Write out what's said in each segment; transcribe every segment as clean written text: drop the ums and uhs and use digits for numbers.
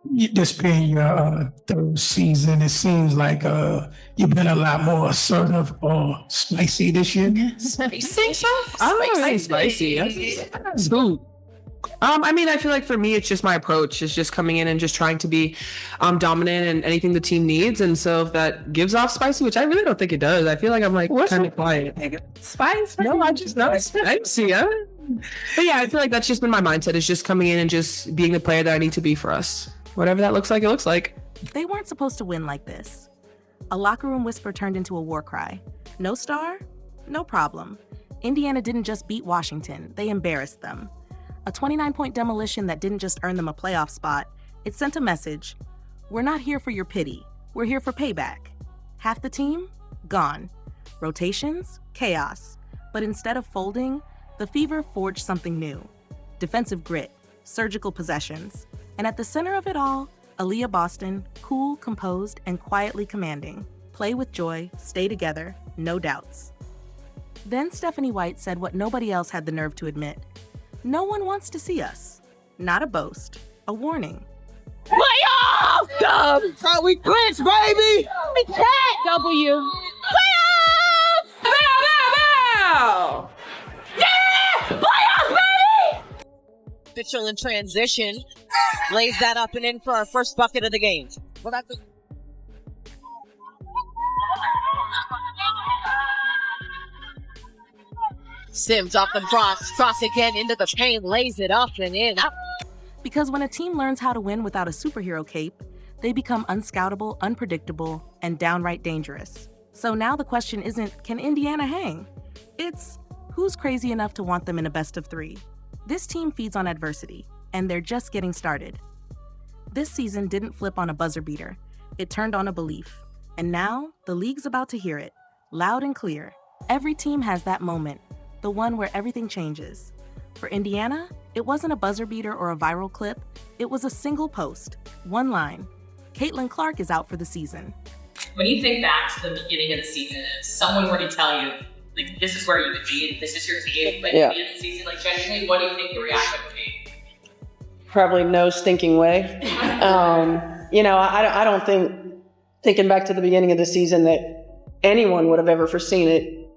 This being your third season, it seems like you've been a lot more assertive or spicy this year. Spicy? So? I don't know, spicy. That's good. I mean, I feel like for me, it's just my approach. It's just coming in and just trying to be dominant in anything the team needs. And so if that gives off spicy, which I really don't think it does, I feel like I'm like kind of quiet. Spice? No, I just know it's spicy. Yeah. But yeah, I feel like that's just been my mindset, is just coming in and just being the player that I need to be for us. Whatever that looks like, it looks like. They weren't supposed to win like this. A locker room whisper turned into a war cry. No star? No problem. Indiana didn't just beat Washington, they embarrassed them. A 29-point demolition that didn't just earn them a playoff spot, it sent a message. We're not here for your pity. We're here for payback. Half the team? Gone. Rotations? Chaos. But instead of folding, the Fever forged something new. Defensive grit, surgical possessions. And at the center of it all, Aliyahboston, cool, composed, and quietly commanding. Play with joy, stay together, no doubts. Then Stephaniewhite said what nobody else had the nerve to admit. No one wants to see us. Not a boast, a warning. Playoff! That's how we clinch, baby! We can't! W. Playoffs! Bow, bow, bow! Yeah! Playoffs, baby! Mitchell in transition lays that up and in for our first bucket of the game. Well, that's Sims off the cross again into the paint, lays it up and in. Because when a team learns how to win without a superhero cape, they become unscoutable, unpredictable, and downright dangerous. So now the question isn't, can Indiana hang? It's, who's crazy enough to want them in a best of three? This team feeds on adversity, and they're just getting started. This season didn't flip on a buzzer beater. It turned on a belief. And now, the league's about to hear it, loud and clear. Every team has that moment, the one where everything changes. For Indiana, it wasn't a buzzer beater or a viral clip. It was a single post, one line. Caitlinclark is out for the season. When you think back to the beginning of the season, if someone were to tell you, like, this is where you would be, this is your team, like, at the end of the season, like, genuinely, what do you think the reaction would be? Probably no stinking way. I don't think, thinking back to the beginning of the season, that anyone would have ever foreseen it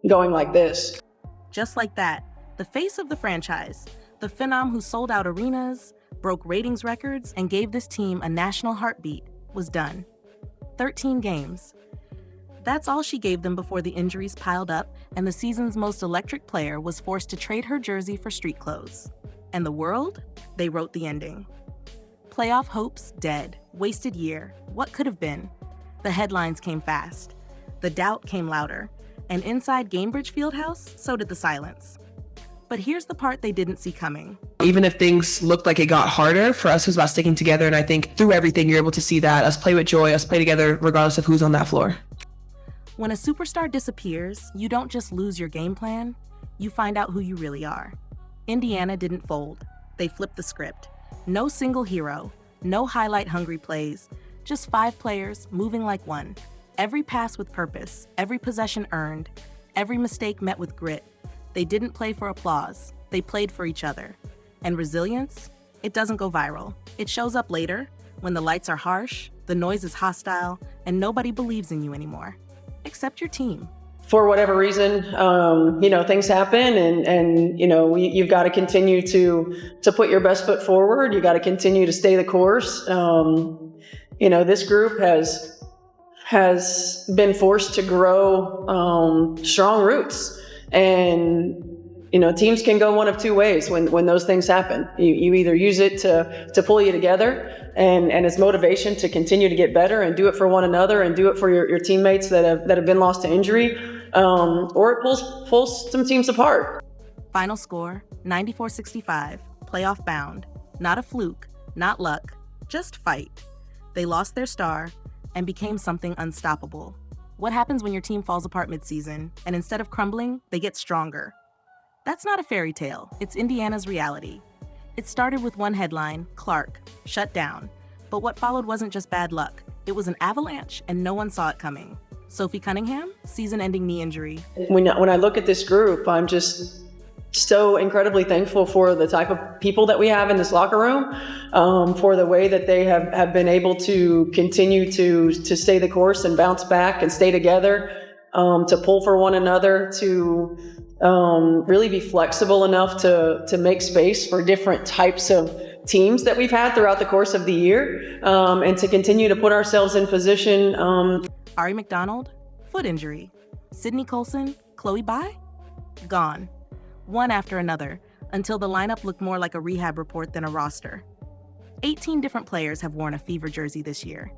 going like this. Just like that, the face of the franchise, the phenom who sold out arenas, broke ratings records, and gave this team a national heartbeat, was done. 13 games. That's all she gave them before the injuries piled up and the season's most electric player was forced to trade her jersey for street clothes. And the world? They wrote the ending. Playoff hopes dead. Wasted year. What could have been? The headlines came fast. The doubt came louder. And inside Gainbridge Fieldhouse, so did the silence. But here's the part they didn't see coming. Even if things looked like it got harder, for us it was about sticking together. And I think through everything, you're able to see that, us play with joy, us play together, regardless of who's on that floor. When a superstar disappears, you don't just lose your game plan, you find out who you really are. Indiana didn't fold. They flipped the script. No single hero, no highlight-hungry plays, just 5 players moving like one. Every pass with purpose, every possession earned, every mistake met with grit. They didn't play for applause, they played for each other. And resilience? It doesn't go viral. It shows up later, when the lights are harsh, the noise is hostile, and nobody believes in you anymore. Except your team. For whatever reason, things happen, and you've got to continue to put your best foot forward. You got to continue to stay the course. This group has been forced to grow strong roots, and teams can go one of two ways when those things happen. You either use it to pull you together and as motivation to continue to get better and do it for one another and do it for your teammates that have been lost to injury, or it pulls some teams apart. Final score, 94-65, playoff bound. Not a fluke, not luck, just fight. They lost their star and became something unstoppable. What happens when your team falls apart midseason and instead of crumbling, they get stronger? That's not a fairy tale, it's Indiana's reality. It started with one headline, Clark, shut down. But what followed wasn't just bad luck. It was an avalanche and no one saw it coming. Sophie Cunningham, season-ending knee injury. When I look at this group, I'm just so incredibly thankful for the type of people that we have in this locker room, for the way that they have been able to continue to stay the course and bounce back and stay together, to pull for one another, to really be flexible enough to make space for different types of teams that we've had throughout the course of the year, and to continue to put ourselves in position. Ari McDonald, foot injury. Sydney Colson, Chloe Bai, gone. One after another, until the lineup looked more like a rehab report than a roster. 18 different players have worn a Fever jersey this year.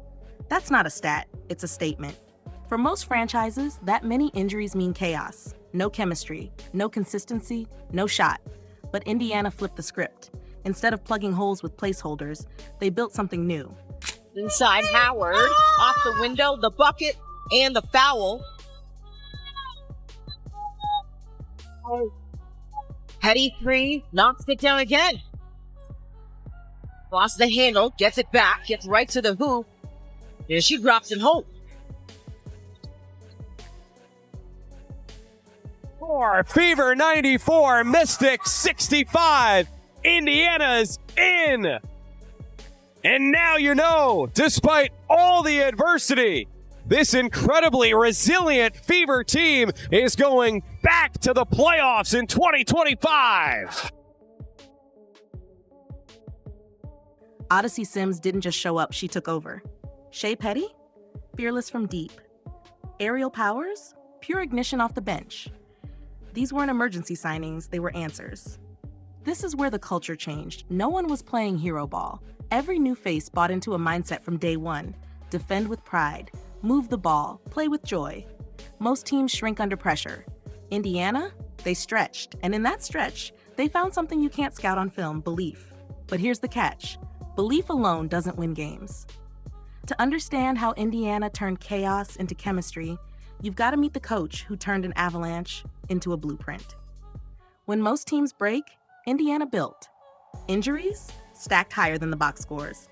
That's not a stat, it's a statement. For most franchises, that many injuries mean chaos. No chemistry, no consistency, no shot. But Indiana flipped the script. Instead of plugging holes with placeholders, they built something new. Inside Howard, off the window, the bucket, and the foul. Heady three, knocks it down again. Lost the handle, gets it back, gets right to the hoop. And she drops it home. For Fever 94, Mystics 65, Indiana's in. And now you know, despite all the adversity, this incredibly resilient Fever team is going back to the playoffs in 2025. Odyssey Sims didn't just show up, she took over. Shea Petty, fearless from deep. Aerial Powers, pure ignition off the bench. These weren't emergency signings, they were answers. This is where the culture changed. No one was playing hero ball. Every new face bought into a mindset from day one. Defend with pride, move the ball, play with joy. Most teams shrink under pressure. Indiana, they stretched, and in that stretch, they found something you can't scout on film, belief. But here's the catch. Belief alone doesn't win games. To understand how Indiana turned chaos into chemistry, you've got to meet the coach who turned an avalanche into a blueprint. When most teams break, Indiana built. Injuries stacked higher than the box scores.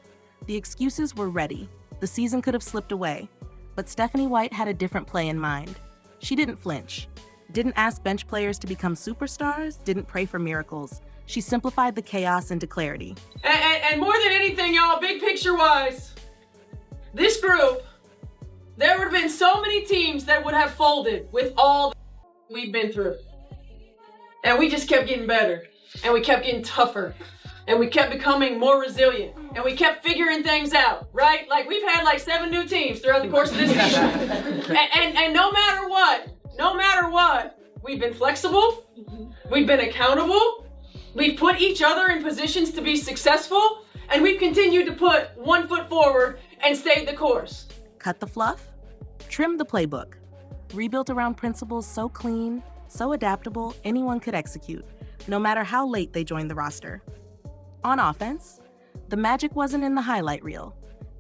The excuses were ready. The season could have slipped away. But Stephaniewhite had a different play in mind. She didn't flinch. Didn't ask bench players to become superstars, didn't pray for miracles. She simplified the chaos into clarity. And more than anything, y'all, big picture-wise, this group, there would have been so many teams that would have folded with all we've been through. And we just kept getting better. And we kept getting tougher. And we kept becoming more resilient. And we kept figuring things out, right? Like, we've had like 7 new teams throughout the course of this season. and no matter what, we've been flexible. We've been accountable. We've put each other in positions to be successful. And we've continued to put one foot forward and stayed the course. Cut the fluff, trim the playbook. Rebuilt around principles so clean, so adaptable, anyone could execute, no matter how late they joined the roster. On offense, the magic wasn't in the highlight reel.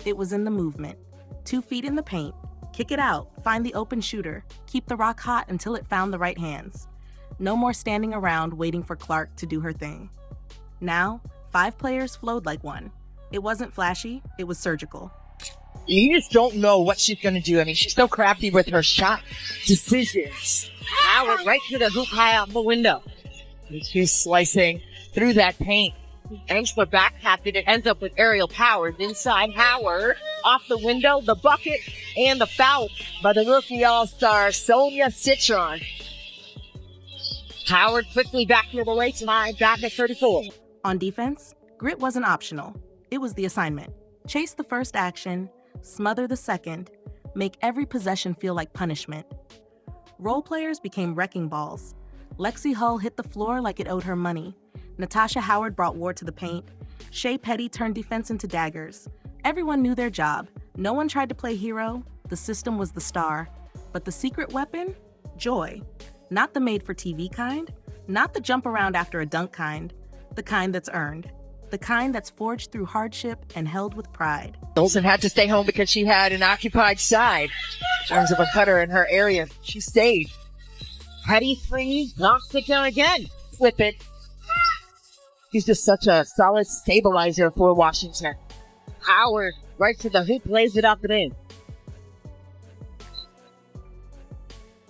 It was in the movement. 2 feet in the paint, kick it out, find the open shooter, keep the rock hot until it found the right hands. No more standing around waiting for Clark to do her thing. Now, 5 players flowed like one. It wasn't flashy, it was surgical. You just don't know what she's going to do. I mean, she's so crafty with her shot decisions. Howard right through the hoop, high out the window. And she's slicing through that paint. Aims for back half, and it ends up with Aerial Powers. Inside Howard, off the window, the bucket, and the foul by the rookie all-star Soniacitron. Howard quickly back to the right side, back at 34. On defense, grit wasn't optional. It was the assignment. Chase the first action, smother the second, make every possession feel like punishment. Role players became wrecking balls. Lexiehull hit the floor like it owed her money. Natasha Howard brought war to the paint. Shea Petty turned defense into daggers. Everyone knew their job. No one tried to play hero. The system was the star. But the secret weapon? Joy. Not the made-for-TV kind. Not the jump around after a dunk kind. The kind that's earned. The kind that's forged through hardship and held with pride. Olsen had to stay home because she had an occupied side. In terms of a cutter in her area, she stayed. Petty three, knocks it down again. Flip it. He's just such a solid stabilizer for Washington. Howard, right to the hoop, lays it up and in.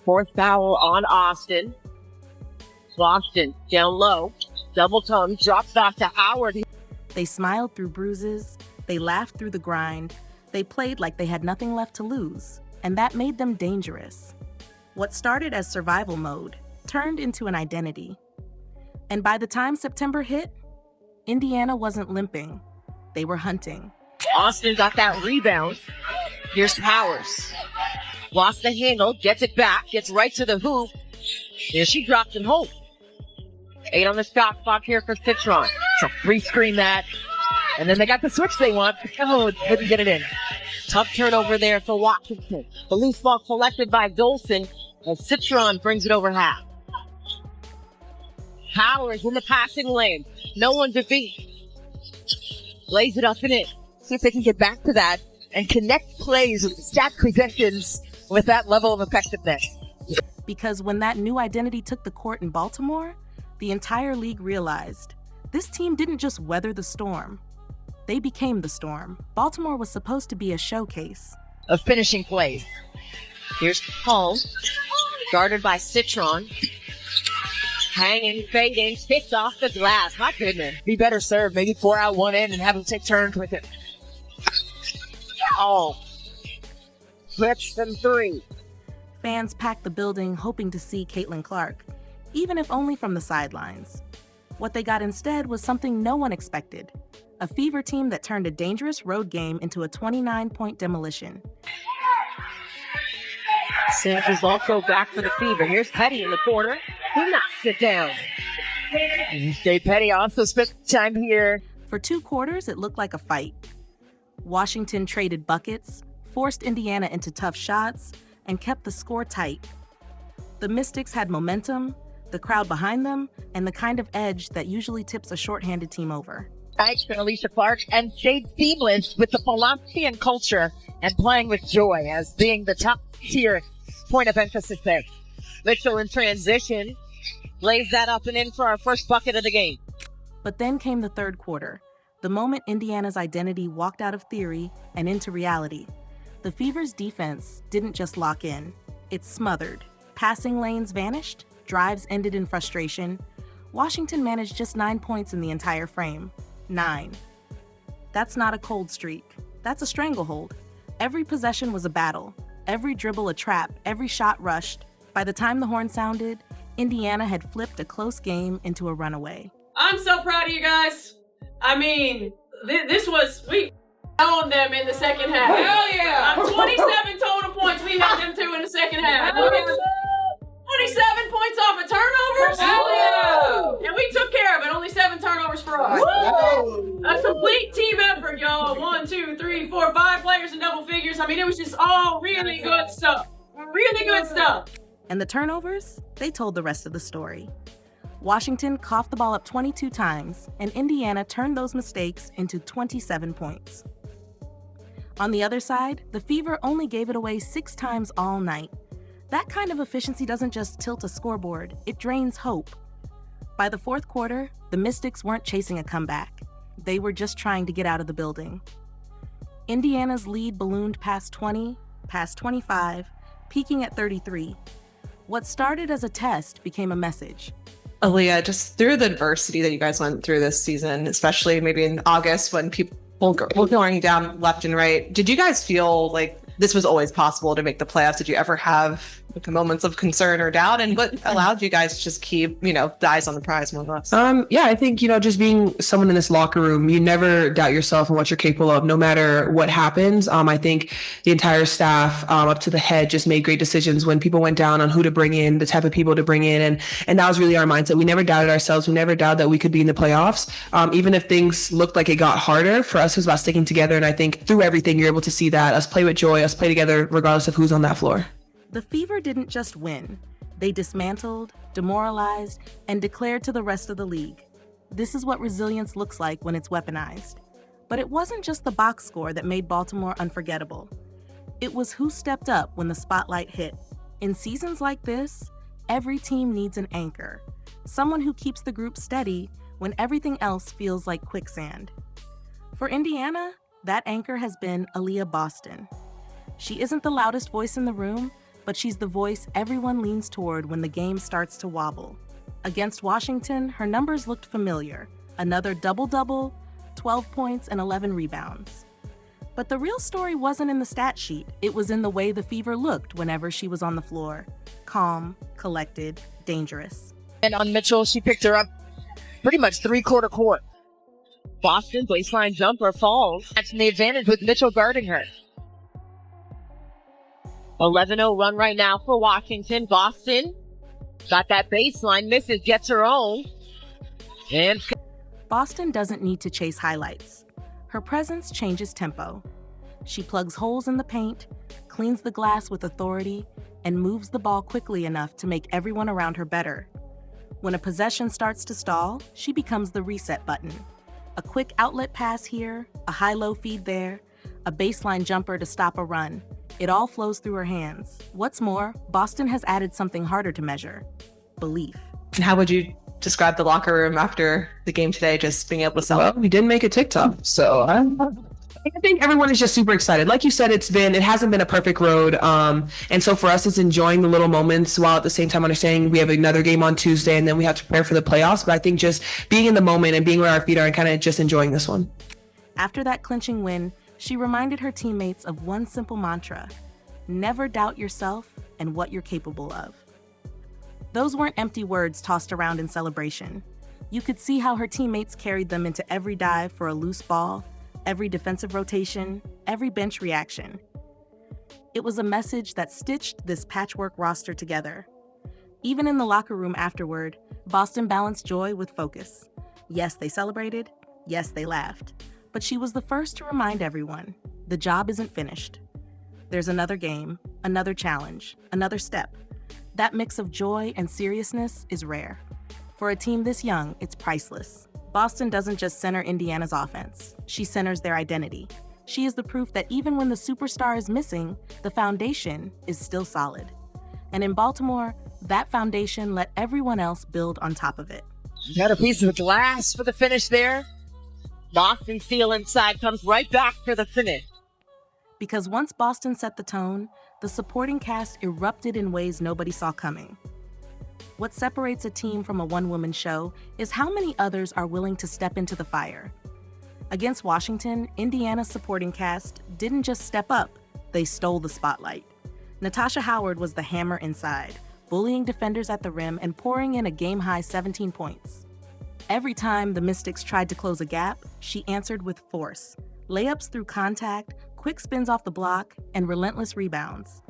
4th foul on Austin. Boston down low. Double tongue drops off to Howard. They smiled through bruises, they laughed through the grind, they played like they had nothing left to lose, and that made them dangerous. What started as survival mode turned into an identity. And by the time September hit, Indiana wasn't limping, they were hunting. Austin got that rebound. Here's Powers. Lost the handle, gets it back, gets right to the hoop. There she drops it home. 8 on the shot clock here for Citron. So free screen that. And then they got the switch they want. Oh, couldn't get it in. Tough turnover there for Washington. The loose ball collected by Dolson as Citron brings it over half. Powers in the passing lane. No one to beat. Lays it up and in. See if they can get back to that and connect plays with stack possessions with that level of effectiveness. Because when that new identity took the court in Baltimore, the entire league realized this team didn't just weather the storm. They became the storm. Baltimore was supposed to be a showcase of finishing plays. Here's Paul, guarded by Citron. Hanging, fading, kicks off the glass. My goodness. Be better served. Maybe 4 out, 1 in, and have him take turns with it. Oh. Clips and 3. Fans packed the building hoping to see Caitlinclark, even if only from the sidelines. What they got instead was something no one expected. A Fever team that turned a dangerous road game into a 29-point demolition. Sands is also back for the Fever. Here's Petty in the corner. He knocks it down. Jay Petty also spent time here. For 2 quarters, it looked like a fight. Washington traded buckets, forced Indiana into tough shots, and kept the score tight. The Mystics had momentum, the crowd behind them, and the kind of edge that usually tips a shorthanded team over. Thanks to Alicia Clark and stayed seamless with the philosophy and culture and playing with joy as being the top tier point of emphasis there. Mitchell in transition lays that up and in for our first bucket of the game. But then came the third quarter, the moment Indiana's identity walked out of theory and into reality. The Fever's defense didn't just lock in, it smothered. Passing lanes vanished, drives ended in frustration. Washington managed just 9 points in the entire frame. 9. That's not a cold streak. That's a stranglehold. Every possession was a battle, every dribble a trap, every shot rushed. By the time the horn sounded, Indiana had flipped a close game into a runaway. I'm so proud of you guys. I mean, we owned them in the second half. Hell yeah! 27 total points we had them to in the second half. 27 points off of turnovers. Hell yeah! And we took care of it. Only 7 turnovers for us. Woo! A complete team effort, y'all. 1, 2, 3, 4, 5 players in double figures. I mean, it was just all really good stuff. Really good stuff. And the turnovers, they told the rest of the story. Washington coughed the ball up 22 times, and Indiana turned those mistakes into 27 points. On the other side, the Fever only gave it away 6 times all night. That kind of efficiency doesn't just tilt a scoreboard, it drains hope. By the fourth quarter, the Mystics weren't chasing a comeback. They were just trying to get out of the building. Indiana's lead ballooned past 20, past 25, peaking at 33. What started as a test became a message. Aliyah, just through the adversity that you guys went through this season, especially maybe in August when people were going down left and right, did you guys feel like this was always possible to make the playoffs? Did you ever have moments of concern or doubt? And what allowed you guys to just keep, the eyes on the prize more or less? Yeah, I think, just being someone in this locker room, you never doubt yourself and what you're capable of, no matter what happens. I think the entire staff, up to the head, just made great decisions when people went down on who to bring in, the type of people to bring in. And that was really our mindset. We never doubted ourselves. We never doubted that we could be in the playoffs. Even if things looked like it got harder, for us, it was about sticking together. And I think through everything, you're able to see that, us play with joy, us play together, regardless of who's on that floor. The Fever didn't just win. They dismantled, demoralized, and declared to the rest of the league, this is what resilience looks like when it's weaponized. But it wasn't just the box score that made Baltimore unforgettable. It was who stepped up when the spotlight hit. In seasons like this, every team needs an anchor, someone who keeps the group steady when everything else feels like quicksand. For Indiana, that anchor has been Aliyahboston. She isn't the loudest voice in the room, but she's the voice everyone leans toward when the game starts to wobble. Against Washington, her numbers looked familiar. Another double-double, 12 points and 11 rebounds. But the real story wasn't in the stat sheet. It was in the way the Fever looked whenever she was on the floor. Calm, collected, dangerous. And on Mitchell, she picked her up pretty much three-quarter court. Boston, baseline jumper, falls. That's the advantage with Mitchell guarding her. 11-0 run right now for Washington. Boston got that baseline, misses, gets her own. And Boston doesn't need to chase highlights. Her presence changes tempo. She plugs holes in the paint, cleans the glass with authority, and moves the ball quickly enough to make everyone around her better. When a possession starts to stall, she becomes the reset button. A quick outlet pass here, a high-low feed there, a baseline jumper to stop a run. It all flows through her hands. What's more, Boston has added something harder to measure: belief. How would you describe the locker room after the game today, just being able to sell? Well, we didn't make a TikTok, so I think everyone is just super excited. Like you said, it hasn't been a perfect road. And so for us, it's enjoying the little moments while at the same time understanding we have another game on Tuesday and then we have to prepare for the playoffs. But I think just being in the moment and being where our feet are and kind of just enjoying this one. After that clinching win, she reminded her teammates of one simple mantra: never doubt yourself and what you're capable of. Those weren't empty words tossed around in celebration. You could see how her teammates carried them into every dive for a loose ball, every defensive rotation, every bench reaction. It was a message that stitched this patchwork roster together. Even in the locker room afterward, Boston balanced joy with focus. Yes, they celebrated. Yes, they laughed. But she was the first to remind everyone, the job isn't finished. There's another game, another challenge, another step. That mix of joy and seriousness is rare. For a team this young, it's priceless. Boston doesn't just center Indiana's offense. She centers their identity. She is the proof that even when the superstar is missing, the foundation is still solid. And in Baltimore, that foundation let everyone else build on top of it. Got a piece of glass for the finish there. Boston seal inside, comes right back for the finish. Because once Boston set the tone, the supporting cast erupted in ways nobody saw coming. What separates a team from a one-woman show is how many others are willing to step into the fire. Against Washington, Indiana's supporting cast didn't just step up, they stole the spotlight. Natasha Howard was the hammer inside, bullying defenders at the rim and pouring in a game-high 17 points. Every time the Mystics tried to close a gap, she answered with force. Layups through contact, quick spins off the block, and relentless rebounds.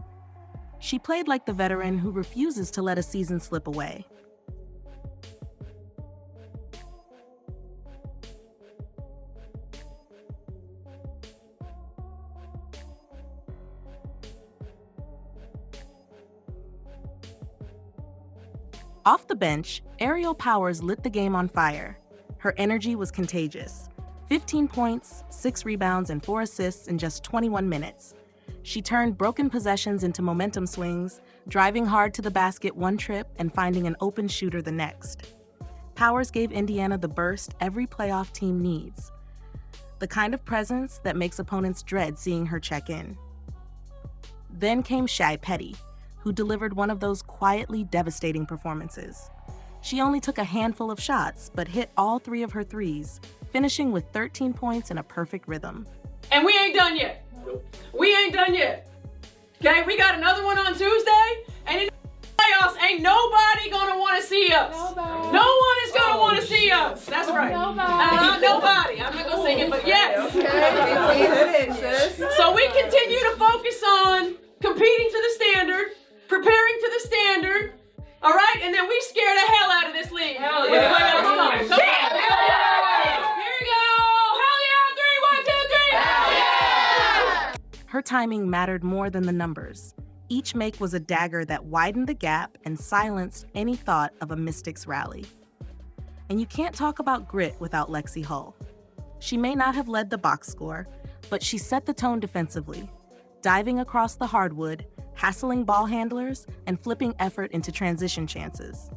She played like the veteran who refuses to let a season slip away. Off the bench, Aerial Powers lit the game on fire. Her energy was contagious. 15 points, 6 rebounds, and 4 assists in just 21 minutes. She turned broken possessions into momentum swings, driving hard to the basket one trip and finding an open shooter the next. Powers gave Indiana the burst every playoff team needs, the kind of presence that makes opponents dread seeing her check in. Then came Shai Petty, who delivered one of those quietly devastating performances. She only took a handful of shots, but hit all 3 of her threes, finishing with 13 points in a perfect rhythm. And we ain't done yet. We ain't done yet. Okay, we got another one on Tuesday, and in the playoffs, ain't nobody gonna want to see us. Nobody. No one is gonna want to see us. That's right. Nobody. I'm not gonna sing it, but yes. Okay. So we continue to focus on competing to the standard, preparing to the standard. All right, and then we scare the hell out of this league. Hell yeah. Come on. Here we go. Hell yeah. 3, 1, 2, 3. Hell yeah. Her timing mattered more than the numbers. Each make was a dagger that widened the gap and silenced any thought of a Mystics rally. And you can't talk about grit without lexiehull. She may not have led the box score, but she set the tone defensively, diving across the hardwood, hassling ball handlers, and flipping effort into transition chances.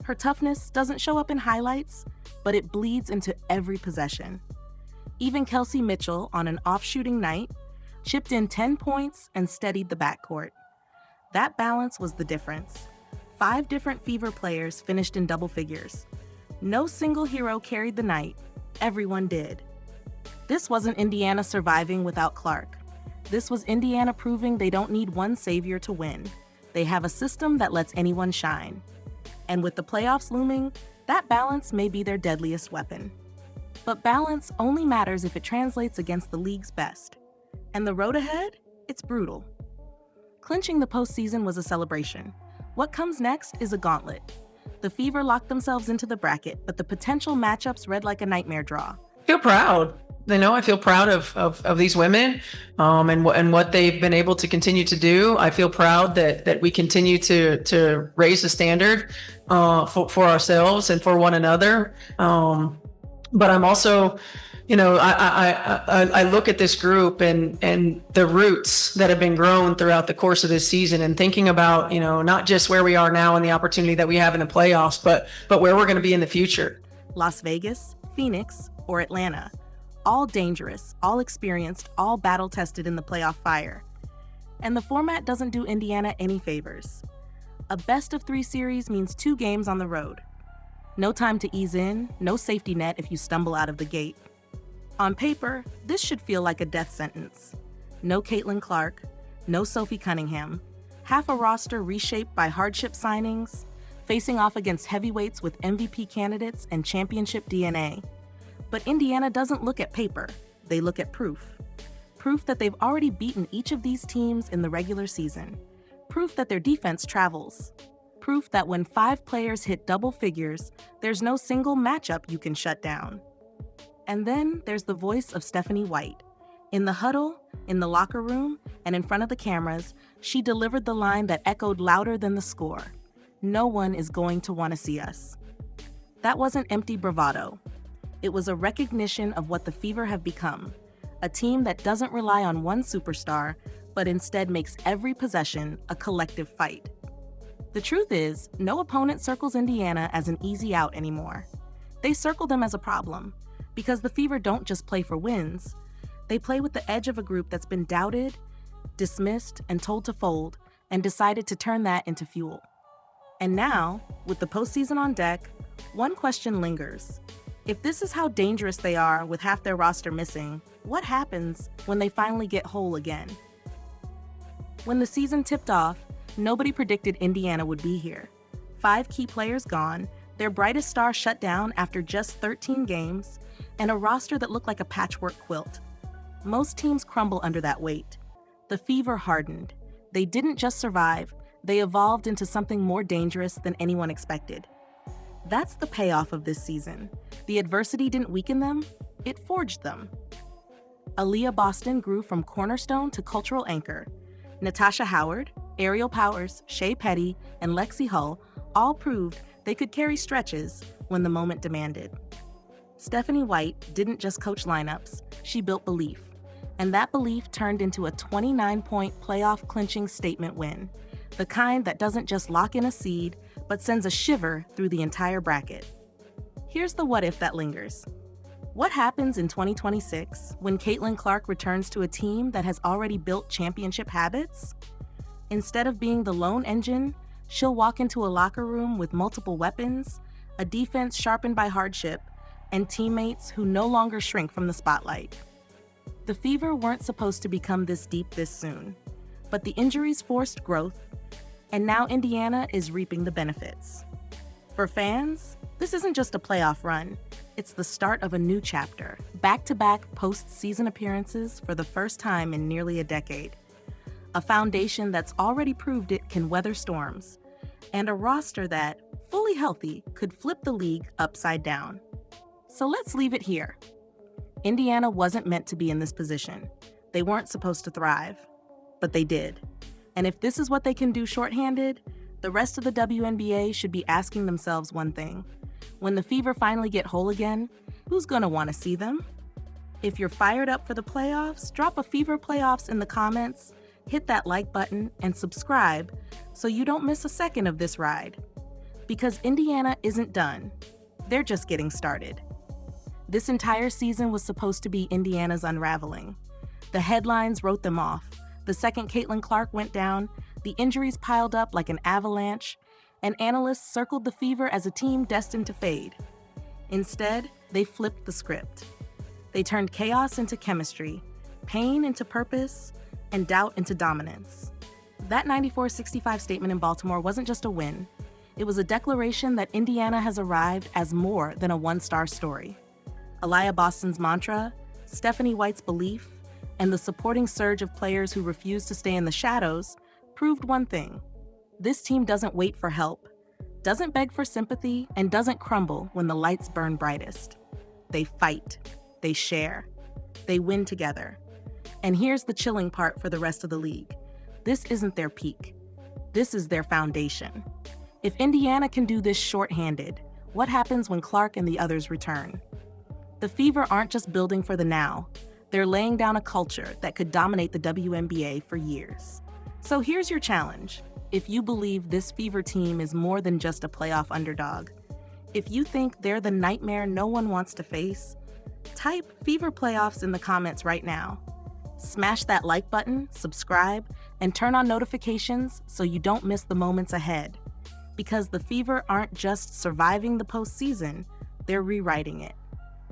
Her toughness doesn't show up in highlights, but it bleeds into every possession. Even Kelsey Mitchell, on an off-shooting night, chipped in 10 points and steadied the backcourt. That balance was the difference. 5 different Fever players finished in double figures. No single hero carried the night. Everyone did. This wasn't Indiana surviving without Clark. This was Indiana proving they don't need one savior to win. They have a system that lets anyone shine. And with the playoffs looming, that balance may be their deadliest weapon. But balance only matters if it translates against the league's best. And the road ahead? It's brutal. Clinching the postseason was a celebration. What comes next is a gauntlet. The Fever locked themselves into the bracket, but the potential matchups read like a nightmare draw. I feel proud. I feel proud of these women and what they've been able to continue to do. I feel proud that we continue to raise the standard for ourselves and for one another. But I'm also, I look at this group and the roots that have been grown throughout the course of this season, and thinking about, not just where we are now and the opportunity that we have in the playoffs, but where we're going to be in the future. Las Vegas, Phoenix, or Atlanta. All dangerous, all experienced, all battle-tested in the playoff fire. And the format doesn't do Indiana any favors. A best-of-3 series means 2 games on the road. No time to ease in, no safety net if you stumble out of the gate. On paper, this should feel like a death sentence. No Caitlinclark, no Sophie Cunningham, half a roster reshaped by hardship signings, facing off against heavyweights with MVP candidates and championship DNA. But Indiana doesn't look at paper, they look at proof. Proof that they've already beaten each of these teams in the regular season. Proof that their defense travels. Proof that when 5 players hit double figures, there's no single matchup you can shut down. And then there's the voice of stephaniewhite. In the huddle, in the locker room, and in front of the cameras, she delivered the line that echoed louder than the score. No one is going to want to see us. That wasn't empty bravado. It was a recognition of what the Fever have become, a team that doesn't rely on one superstar, but instead makes every possession a collective fight. The truth is, no opponent circles Indiana as an easy out anymore. They circle them as a problem, because the Fever don't just play for wins. They play with the edge of a group that's been doubted, dismissed, and told to fold, and decided to turn that into fuel. And now, with the postseason on deck, one question lingers. If this is how dangerous they are with half their roster missing, what happens when they finally get whole again? When the season tipped off, nobody predicted Indiana would be here. 5 key players gone, their brightest star shut down after just 13 games, and a roster that looked like a patchwork quilt. Most teams crumble under that weight. The Fever hardened. They didn't just survive, they evolved into something more dangerous than anyone expected. That's the payoff of this season. The adversity didn't weaken them, it forged them. Aliyahboston grew from cornerstone to cultural anchor. Natasha Howard, Ariel Powers, Shea Petty, and lexiehull all proved they could carry stretches when the moment demanded. stephaniewhite didn't just coach lineups, she built belief. And that belief turned into a 29-point playoff clinching statement win. The kind that doesn't just lock in a seed, but sends a shiver through the entire bracket. Here's the what if that lingers. What happens in 2026 when Caitlinclark returns to a team that has already built championship habits? Instead of being the lone engine, she'll walk into a locker room with multiple weapons, a defense sharpened by hardship, and teammates who no longer shrink from the spotlight. The Fever weren't supposed to become this deep this soon, but the injuries forced growth, and now Indiana is reaping the benefits. For fans, this isn't just a playoff run, it's the start of a new chapter. Back-to-back postseason appearances for the first time in nearly a decade. A foundation that's already proved it can weather storms, and a roster that, fully healthy, could flip the league upside down. So let's leave it here. Indiana wasn't meant to be in this position. They weren't supposed to thrive, but they did. And if this is what they can do shorthanded, the rest of the WNBA should be asking themselves one thing. When the Fever finally get whole again, who's gonna want to see them? If you're fired up for the playoffs, drop a Fever playoffs in the comments, hit that like button, and subscribe so you don't miss a second of this ride. Because Indiana isn't done. They're just getting started. This entire season was supposed to be Indiana's unraveling. The headlines wrote them off. The second Caitlinclark went down, the injuries piled up like an avalanche, and analysts circled the Fever as a team destined to fade. Instead, they flipped the script. They turned chaos into chemistry, pain into purpose, and doubt into dominance. That 94-65 statement in Baltimore wasn't just a win. It was a declaration that Indiana has arrived as more than a one-star story. Aliyahboston's mantra, Stephaniewhite's belief, and the supporting surge of players who refused to stay in the shadows proved one thing. This team doesn't wait for help, doesn't beg for sympathy, and doesn't crumble when the lights burn brightest. They fight, they share, they win together. And here's the chilling part for the rest of the league. This isn't their peak. This is their foundation. If Indiana can do this shorthanded, what happens when Clark and the others return? The Fever aren't just building for the now. They're laying down a culture that could dominate the WNBA for years. So here's your challenge. If you believe this Fever team is more than just a playoff underdog, if you think they're the nightmare no one wants to face, type Fever Playoffs in the comments right now. Smash that like button, subscribe, and turn on notifications so you don't miss the moments ahead. Because the Fever aren't just surviving the postseason, they're rewriting it.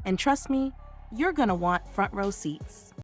And trust me, you're gonna want front row seats.